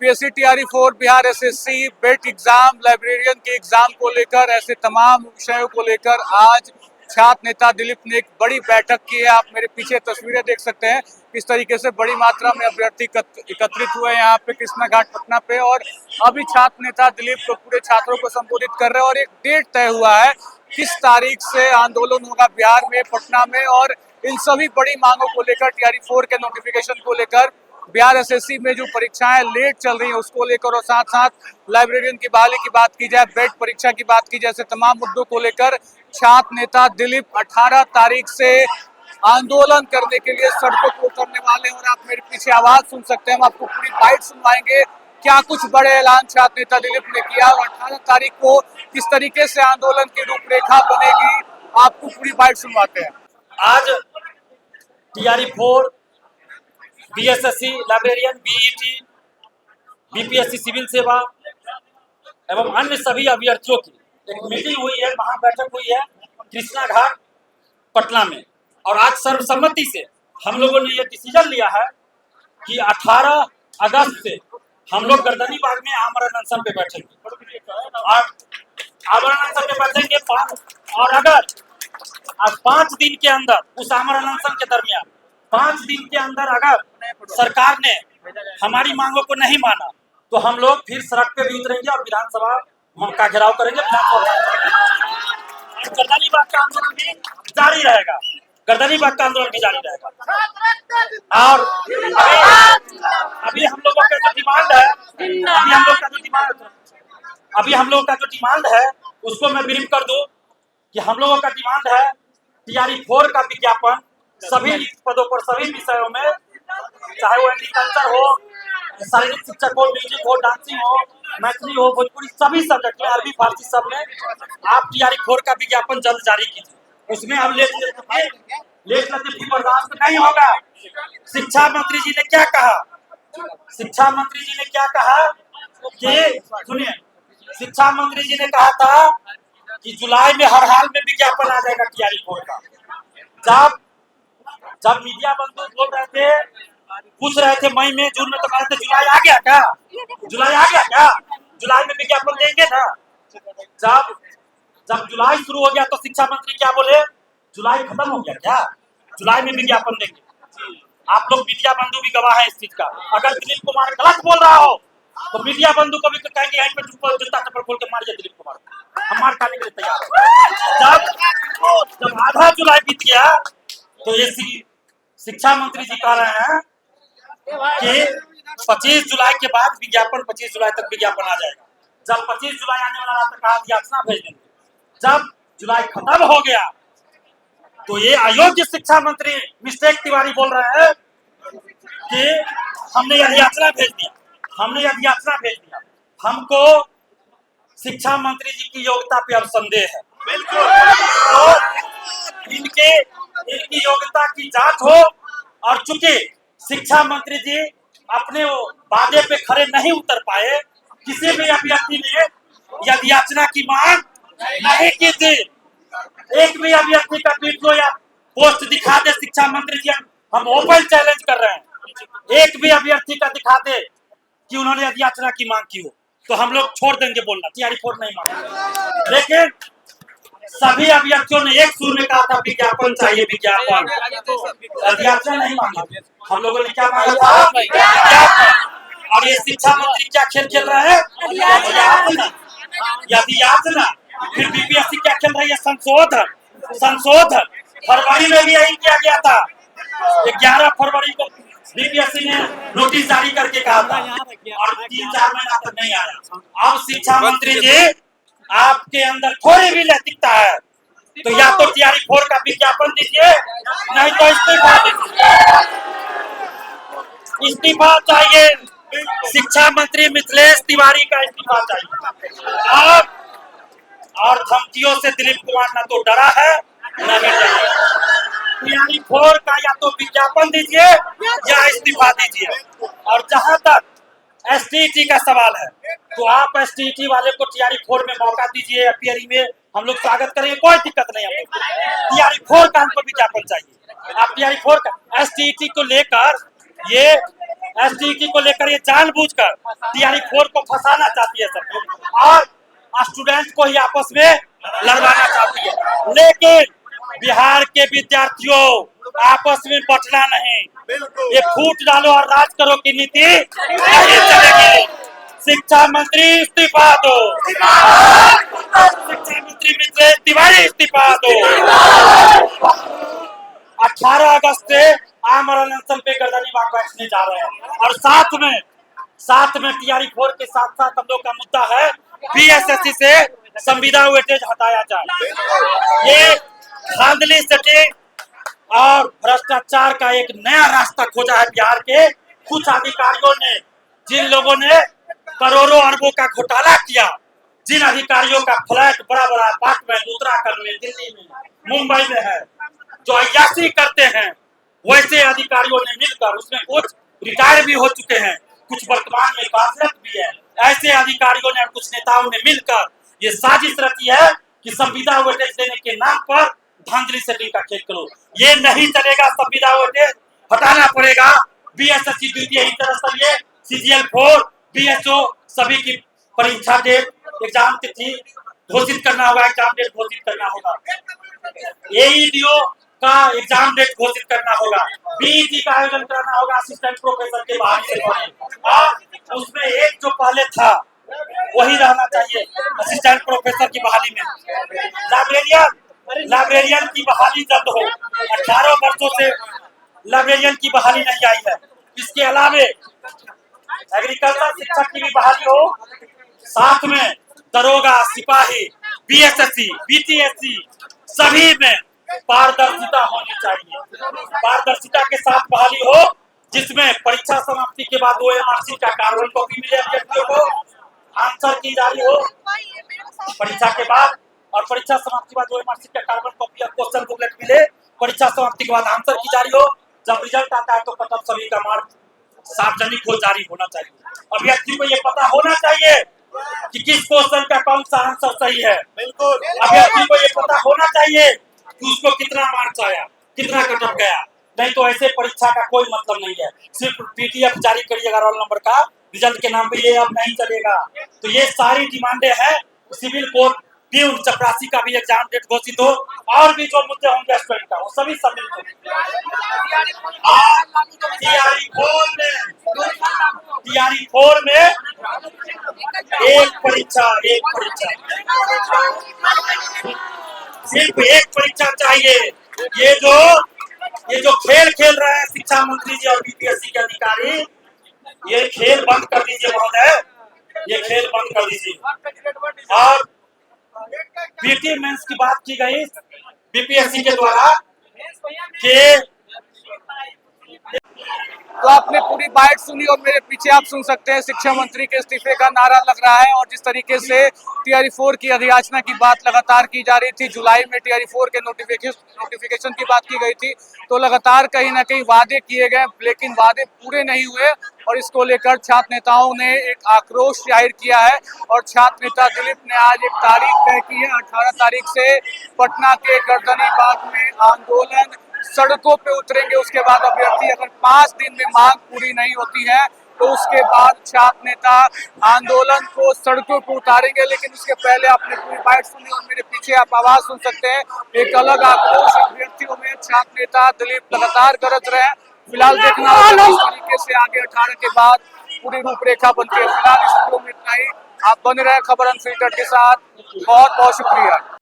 PSC TRE 4 Bihar SSC बेट exam librarian के exam को लेकर ऐसे तमाम विषयों को लेकर आज छात्र नेता दिलीप ने एक बड़ी बैठक की है। आप मेरे पीछे तस्वीरें देख सकते हैं किस तरीके से बड़ी मात्रा में अभ्यर्थी एकत्रित हुए हैं यहाँ पे कृष्णा घाट पटना पे। और अभी छात्र नेता दिलीप को पूरे छात्रों को संबोधित कर रहे हैं और एक डेट तय हुआ है किस तारीख से आंदोलन होगा बिहार में, पटना में। और इन सभी बड़ी मांगों को लेकर टीआरई 4 के नोटिफिकेशन को लेकर, बिहार एसएससी में जो परीक्षाएं लेट चल रही हैं उसको लेकर, और साथ साथ लाइब्रेरियन की बहाली की बात की जाए, बेट परीक्षा की बात की जाए, ऐसे तमाम मुद्दों को लेकर छात्र नेता दिलीप 18 तारीख से आंदोलन करने के लिए सड़कों पर उतरने वाले हैं। और आप मेरे पीछे आवाज सुन सकते हैं, हम आपको पूरी बाइट सुनवाएंगे क्या कुछ बड़े ऐलान छात्र नेता दिलीप ने किया और 18 तारीख को किस तरीके से आंदोलन की रूपरेखा बनेगी, आपको पूरी बाइट सुनवाते हैं। आज TRE 4, BSSC, librarian, BET, BPSC civil सेवा एवं अन्य सभी अभ्यर्थियों की एक मीटिंग हुई है, महाबैठक हुई है कृष्णा घाट पटना में। और आज सर्वसम्मति से हम लोगों ने ये डिसीजन लिया है कि 18 अगस्त से हम लोग गर्दनी बाग में आमरण अनशन पे बैठेंगे और आमरण अनशन पे बैठेंगे। और अगर आज 5 दिन के अंदर, उस आमरण अनशन के दरमियान 5 दिन के अंदर अगर सरकार ने हमारी मांगों को नहीं माना तो हम लोग फिर सड़क पे भी उतरेंगे और विधानसभा का घेराव करेंगे। गर्दनी बाग का आंदोलन भी जारी रहेगा, गर्दनी बाग का आंदोलन भी जारी रहेगा। और अभी हम लोगों का जो डिमांड है, अभी हम लोगों का जो डिमांड है उसको मैं ब्रीफ कर दूं कि हम लोगों का डिमांड है टीआरई 4 का विज्ञापन सभी पदों पर, सभी विषयों में, चाहे वो एग्रीकल्चर हो, शारीरिक शिक्षक हो, म्यूजिक हो, डांसिंग हो, मैथिली हो, भोजपुरी, सभी सब्जेक्ट में, अरबी फारसी सब में आप टीआरई 4 का विज्ञापन जल्द जारी कीजिए। उसमें अब लेट बर्दाश्त नहीं होगा। शिक्षा मंत्री जी ने क्या कहा, शिक्षा मंत्री जी ने क्या कहा कि सुनिए, शिक्षा मंत्री जी ने कहा था कि जुलाई में हर हाल में विज्ञापन आ जाएगा टीआरई 4 का। जब मीडिया बंधु बोल रहे थे, पूछ रहे थे मई में, जून में, तो कहते जुलाई आ गया क्या, जुलाई आ गया क्या, जुलाई में विज्ञापन देंगे ना। जब जुलाई शुरू हो गया तो शिक्षा मंत्री क्या बोले, जुलाई खत्म हो गया क्या, जुलाई में विज्ञापन देंगे। आप लोग मीडिया बंधु भी गवाह है इस चीज का। अगर दिलीप कुमार गलत बोल रहा हो तो मीडिया बंधु को भी कहेंगे यहीं पर जूता चप्पल खोल के मारिए दिलीप कुमार, हम मार खाने के लिए तैयार हैं। जब आधा जुलाई बीत गया तो ये शिक्षा मंत्री जी कह रहे हैं कि 25 जुलाई के बाद विज्ञापन, 25 जुलाई तक विज्ञापन आ जाएगा। जब 25 जुलाई आने वाला था कहा याचना भेज देंगे। जब जुलाई खत्म हो गया तो ये अयोग्य शिक्षा मंत्री मिस्टेक तिवारी बोल रहे हैं कि हमने याचना भेज दिया, हमने याचना भेज दिया। हमको शिक्षा मंत्री जी की योग्यता पे अब संदेह है। तो इनकी योग्यता की जांच हो। और चूंकि शिक्षा मंत्री जी अपने वादे पे खड़े नहीं उतर पाए, किसी भी अभ्यर्थी ने यदि याचना की मांग नहीं की थी, एक भी अभ्यर्थी का वीडियो या पोस्ट दिखा दे शिक्षा मंत्री जी, हम ओपन चैलेंज कर रहे हैं, एक भी अभ्यर्थी का दिखा दे कि उन्होंने यदि याचना की मांग की हो तो हम लोग छोड़ देंगे बोलना, टीआरई 4 नहीं मांगे। लेकिन सभी अभ्यर्थियों ने एक सुर में कहा था विज्ञापन चाहिए, विज्ञापन, याचना नहीं मांगी। हम लोगों ने क्या मांगा था, विज्ञापन। और ये शिक्षा मंत्री क्या खेल खेल रहे हैं, यदि याचना, फिर बीपीएससी क्या खेल रही है, संशोधन। फरवरी में भी यही किया गया था, 11 फरवरी को बीपीएससी ने नोटिस जारी करके कहा था और 3-4 महीना तक नहीं आया। अब शिक्षा मंत्री जी आपके अंदर थोड़ी भी नैतिकता है तो या तो टीआरई 4 का विज्ञापन दीजिए, नहीं तो इस्तीफा दीजिए। इस्तीफा चाहिए, शिक्षा मंत्री मिथिलेश तिवारी का इस्तीफा चाहिए। और धमकियों से दिलीप कुमार ना तो डरा है न डरा। टीआरई 4 का या तो विज्ञापन दीजिए या इस्तीफा दीजिए। और जहां तक एसटीईटी का सवाल है तो आप एसटीईटी वाले को टीआरई 4 में मौका दीजिए, अपीयरिंग में हम लोग स्वागत करेंगे, कोई दिक्कत नहीं। हम लोग टीआरई 4 का हमको विज्ञापन चाहिए। आप टीआरई 4 का एसटीईटी को लेकर ये एसटीईटी को लेकर ये जानबूझकर टीआरई 4 को फंसाना चाहती है सब और स्टूडेंट को ही आपस में लड़वाना चाहती है। लेकिन बिहार के विद्यार्थियों, आपस में बटना नहीं, ये फूट डालो और राज करो की नीति नहीं चलेगी। शिक्षा मंत्री इस्तीफा दो, शिक्षा मंत्री मित्रेश तिवारी इस्तीफा दो। 18 अगस्त से आमरण अनशन पे गर्दनी बाग बैठने जा रहे हैं और साथ में टीआरई 4 के साथ साथ हम लोग का मुद्दा है बीएसएससी से संविदा वेटेज हटाया जाए। ये धांधली सेटिंग और भ्रष्टाचार का एक नया रास्ता खोजा है बिहार के कुछ अधिकारियों ने, जिन लोगों ने करोड़ों अरबों का घोटाला किया, जिन अधिकारियों का फ्लैट बड़ा बड़ा अपार्टमेंट उत्तराखंड में, दिल्ली में, मुंबई में है, जो अय्याशी करते हैं, वैसे अधिकारियों ने मिलकर, उसमें कुछ रिटायर भी हो चुके हैं, कुछ वर्तमान में कार्यरत भी है, ऐसे अधिकारियों ने और कुछ नेताओं ने मिलकर ये साजिश रची है कि संविदा वेटेज देने के नाम पर धांधली सेटिंग का खेल करो। ये नहीं चलेगा, संविदा वेटेज हटाना पड़ेगा। बीएसएससी द्वितीय इंटर स्तरीय सीजीएल 4 बीएसओ सभी की परीक्षा डेट, एग्जाम तिथि घोषित करना होगा, एग्जाम डेट घोषित करना होगा। एईडीओ का एग्जाम डेट घोषित करना होगा, बीईटी का आयोजन कराना होगा असिस्टेंट प्रोफेसर के बहाली से और उसमें एक जो पहले था वही रहना चाहिए असिस्टेंट प्रोफेसर की बहाली में। लाइब्रेरियन की बहाली जल्द हो, 18 वर्षों से लाइब्रेरियन की बहाली नहीं आई है। इसके अलावे एग्रीकल्चर शिक्षक की भी बहाली हो, साथ में दरोगा, सिपाही, बीएसएससी, बीटीएससी सभी में पारदर्शिता होनी चाहिए। पारदर्शिता के साथ बहाली हो, जिसमें परीक्षा समाप्ति के बाद ओएमआरसी का कार्बन कॉपी मिले अभ्यर्थियों को, आंसर की जारी हो परीक्षा के बाद, और परीक्षा समाप्ति के बाद ओएमआरसी का कार्बन कॉपी और क्वेश्चन बुकलेट मिले, परीक्षा समाप्ति के बाद आंसर की जारी हो। जब रिजल्ट आता है तो कटअप सभी का मार्क सार्वजनिक हो जारी होना चाहिए। अभ्यर्थी को ये पता होना चाहिए कि किस क्वेश्चन का कौन सा आंसर सही है। बिल्कुल, अभ्यर्थी को ये पता होना चाहिए कि उसको कितना मार्क्स आया, कितना कटअप गया। नहीं तो ऐसे परीक्षा का कोई मतलब नहीं है। सिर्फ पीटीएफ जारी करिएगा रोल नंबर का, रिजल्ट के नाम पे ये अब नहीं चलेगा। तो ये सारी डिमांडे हैं। सिविल कोर्ट प्यून चपरासी का भी एग्जाम डेट घोषित हो, और भी जो मुद्दे होंगे स्टूडेंट का वो सभी सम्मिलित हो। टीआरई 4 में एक परीक्षा सिर्फ एक परीक्षा चाहिए। ये जो खेल खेल रहे हैं शिक्षा मंत्री जी और बीपीएससी के अधिकारी, ये खेल बंद कर दीजिए महोदय, ये खेल बंद कर दीजिए। और पीटी मेंस की बात की गई बीपीएससी के द्वारा कि तो आपने पूरी बाइट सुनी और मेरे पीछे आप सुन सकते हैं शिक्षा मंत्री के इस्तीफे का नारा लग रहा है। और जिस तरीके से टीआरई 4 की अधियाचना की बात लगातार की जा रही थी, जुलाई में टीआरई 4 के नोटिफिकेशन की बात की गई थी, तो लगातार कहीं ना कहीं वादे किए गए, लेकिन वादे पूरे नहीं हुए। और इसको लेकर छात्र नेताओं ने एक आक्रोश जाहिर किया है और छात्र नेता दिलीप ने आज एक तारीख तय की है। 18 तारीख से पटना के गर्दनी बाग में आंदोलन, सड़कों पे उतरेंगे। उसके बाद अभ्यर्थी अगर 5 दिन में मांग पूरी नहीं होती है तो उसके बाद छात्र नेता आंदोलन को सड़कों पर उतारेंगे। लेकिन उसके पहले आपने पूरी बाइट सुनी और मेरे पीछे आप आवाज सुन सकते हैं। एक अलग आक्रोश अभ्यर्थियों में छात्र नेता दिलीप लगातार गरज रहे हैं। फिलहाल देखना होगा किस तरीके से आगे 18 के बाद पूरी रूपरेखा बनती है। फिलहाल इस वीडियो में इतना ही। आप बने रहे खबर अनफिल्टर्ड के साथ। बहुत बहुत शुक्रिया।